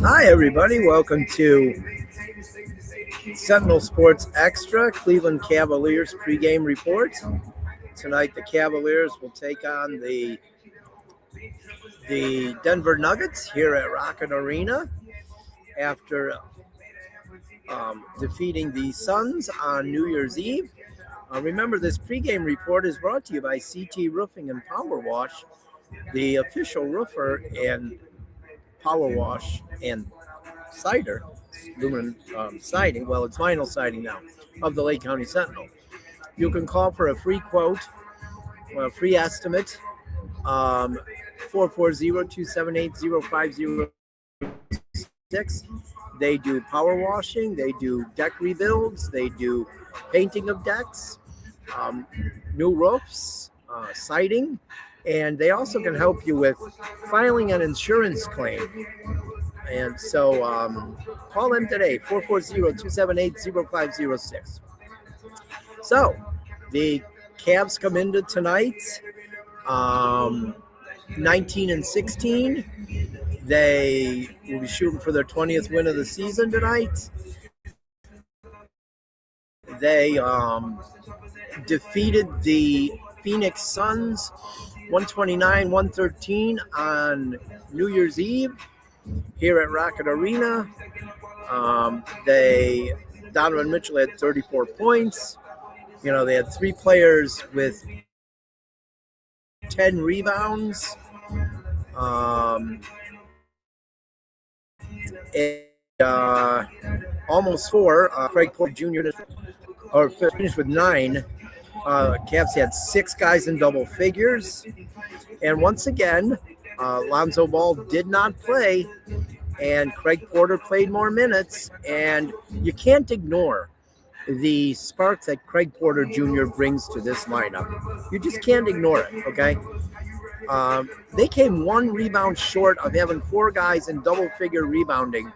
Hi, everybody. Welcome to Sentinel Sports Extra, Cleveland Cavaliers pregame report. Tonight, the Cavaliers will take on the Denver Nuggets here at Rocket Arena after defeating the Suns on New Year's Eve. Remember, this pregame report is brought to you by CT Roofing and Power Wash, the official roofer and power wash and cider, aluminum siding. Well, it's vinyl siding now of the Lake County Sentinel. You can call for a free quote, a free estimate, 440-278-0506. They do power washing, they do deck rebuilds, they do painting of decks, new roofs, siding, and they also can help you with filing an insurance claim. And so call them today, 440-278-0506. So the Cavs come into tonight 19-16. They will be shooting for their 20th win of the season tonight. They defeated the Phoenix Suns 129-113 on New Year's Eve here at Rocket Arena. Donovan Mitchell had 34 points. You know, they had three players with 10 rebounds. Almost four. Craig Porter Jr. Finished with 9. Cavs had 6 guys in double figures. And once again, Lonzo Ball did not play, and Craig Porter played more minutes. And you can't ignore the spark that Craig Porter Jr. brings to this lineup. You just can't ignore it, okay? They came 1 rebound short of having 4 guys in double-figure rebounding.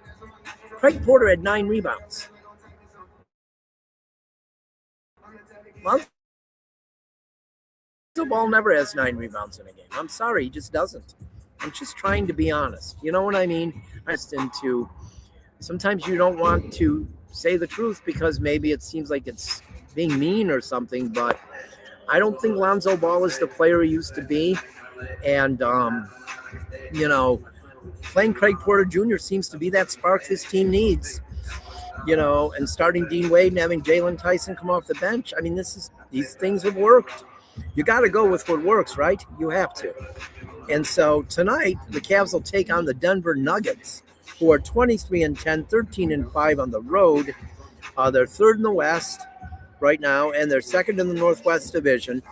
Craig Porter had 9 rebounds. Lonzo Ball never has 9 rebounds in a game. I'm sorry, he just doesn't. I'm just trying to be honest. You know what I mean? Sometimes you don't want to say the truth because maybe it seems like it's being mean or something, but I don't think Lonzo Ball is the player he used to be. And, playing Craig Porter Jr. seems to be that spark this team needs. And starting Dean Wade and having Jalen Tyson come off the bench. I mean, these things have worked. You got to go with what works, right? You have to. And so tonight, the Cavs will take on the Denver Nuggets, who are 23-10, 13-5 on the road. They're third in the West right now, and they're second in the Northwest Division.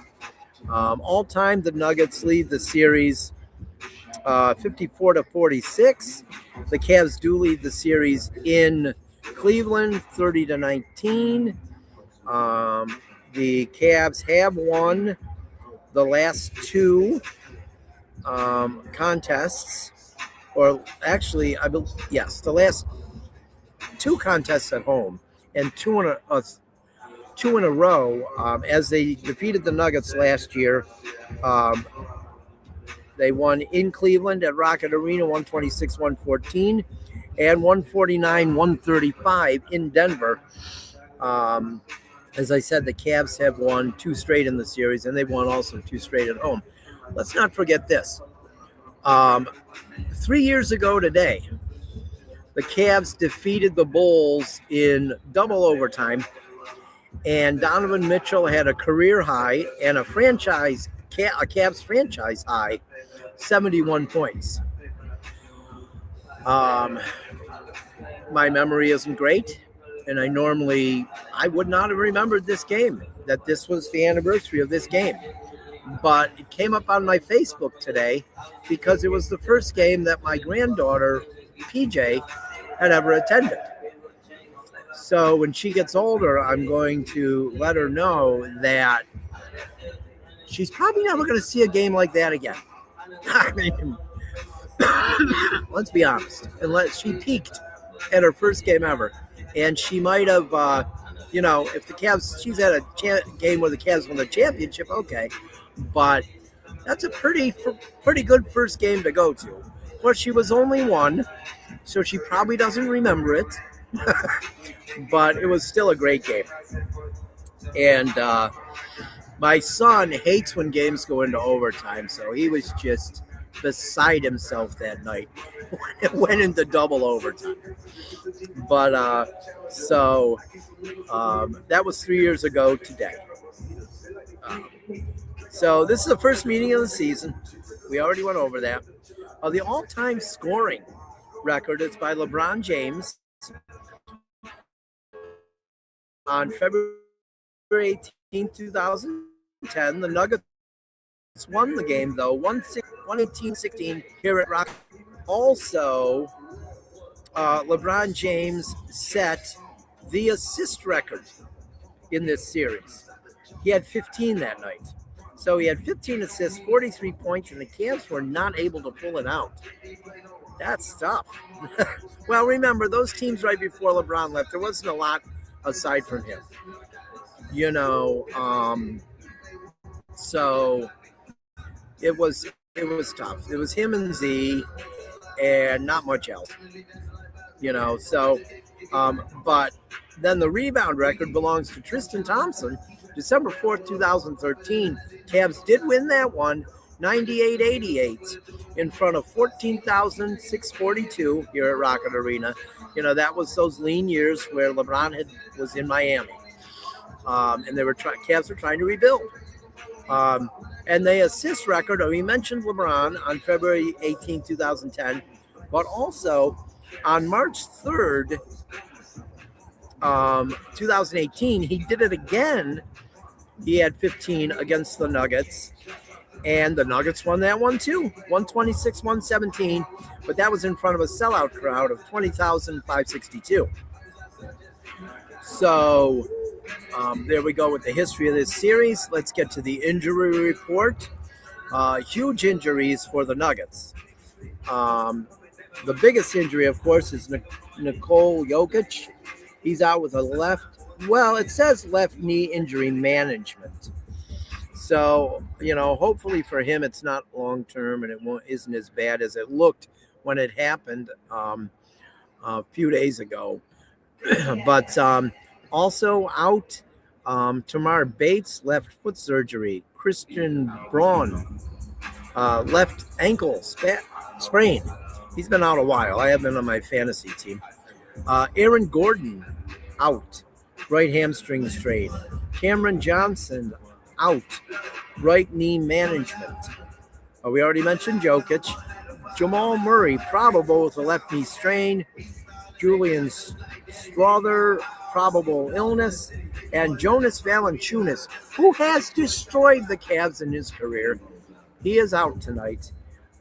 All time, the Nuggets lead the series 54-46. The Cavs do lead the series in Cleveland 30-19. The Cavs have won the last 2 contests, or actually, the last 2 contests at home, and 2 in a row, as they defeated the Nuggets last year. They won in Cleveland at Rocket Arena 126-114 and 149-135 in Denver. As I said, the Cavs have won 2 straight in the series, and they've won also 2 straight at home. Let's not forget this. 3 years ago today, the Cavs defeated the Bulls in double overtime, and Donovan Mitchell had a career high and a Cavs franchise high, 71 points. My memory isn't great, and I would not have remembered this game, that this was the anniversary of this game. But it came up on my Facebook today because it was the first game that my granddaughter, PJ, had ever attended. So when she gets older, I'm going to let her know that she's probably never going to see a game like that again. I mean, let's be honest. Unless she peaked at her first game ever. And she might have, if the Cavs, she's at a game where the Cavs won the championship, okay. But That's a pretty good first game to go to. Of course, she was only one, so she probably doesn't remember it, but it was still a great game. And my son hates when games go into overtime, so he was just beside himself that night when it went into double overtime. But that was 3 years ago today. So this is the first meeting of the season. We already went over that. The all-time scoring record is by LeBron James on February 18, 2010. The Nuggets won the game, though, 118-16 here at Rock. Also, LeBron James set the assist record in this series. He had 15 that night. So he had 15 assists, 43 points, and the Cavs were not able to pull it out. That's tough. Well, remember, those teams right before LeBron left, there wasn't a lot aside from him. So it was tough. It was him and Z and not much else. But then the rebound record belongs to Tristan Thompson. December 4th, 2013, Cavs did win that one, 98-88, in front of 14,642 here at Rocket Arena. That was those lean years where LeBron was in Miami, and Cavs were trying to rebuild. And the assist record, we mentioned LeBron on February 18, 2010, but also on March 3rd, 2018, he did it again. He had 15 against the Nuggets, and the Nuggets won that one too, 126-117, but that was in front of a sellout crowd of 20,562. So there we go with the history of this series. Let's get to the injury report. Huge injuries for the Nuggets. The biggest injury, of course, is Nikola Jokic. He's out with it says left knee injury management. So, hopefully for him, it's not long-term and isn't as bad as it looked when it happened a few days ago. But also out, Tamar Bates, left foot surgery. Christian Braun, left ankle sprain. He's been out a while. I have been on my fantasy team. Aaron Gordon, out. Right hamstring strain. Cameron Johnson, out. Right knee management. We already mentioned Jokic. Jamal Murray, probable with a left knee strain. Julian Strother, probable illness. And Jonas Valanciunas, who has destroyed the Cavs in his career. He is out tonight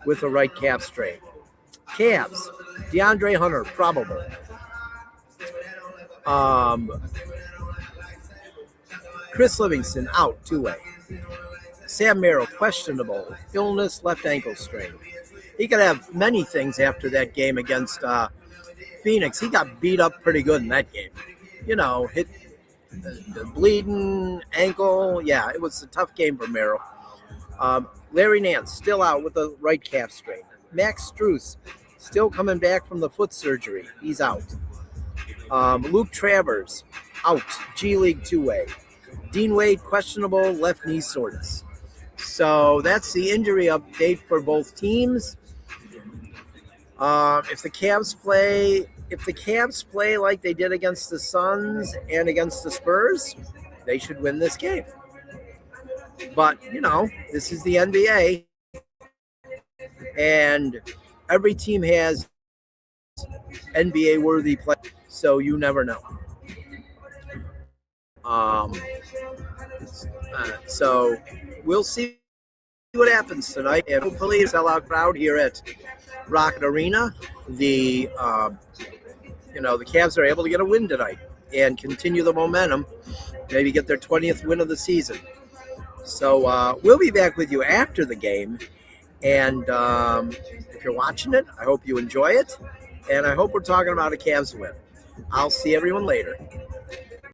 with a right calf strain. Cavs, DeAndre Hunter, probable. Chris Livingston, out, two-way. Sam Merrill, questionable. Illness, left ankle strain. He could have many things after that game against Phoenix. He got beat up pretty good in that game. Hit the bleeding ankle. Yeah, it was a tough game for Merrill. Larry Nance, still out with a right calf strain. Max Strus, still coming back from the foot surgery. He's out. Luke Travers, out. G League two-way. Dean Wade, questionable left knee soreness. So that's the injury update for both teams. If the Cavs play like they did against the Suns and against the Spurs, they should win this game. But, this is the NBA, and every team has NBA-worthy play, so you never know. So we'll see what happens tonight, and hopefully a sellout crowd here at Rocket Arena. The Cavs are able to get a win tonight and continue the momentum, maybe get their 20th win of the season. So we'll be back with you after the game, and if you're watching it, I hope you enjoy it, and I hope we're talking about a Cavs win. I'll see everyone later.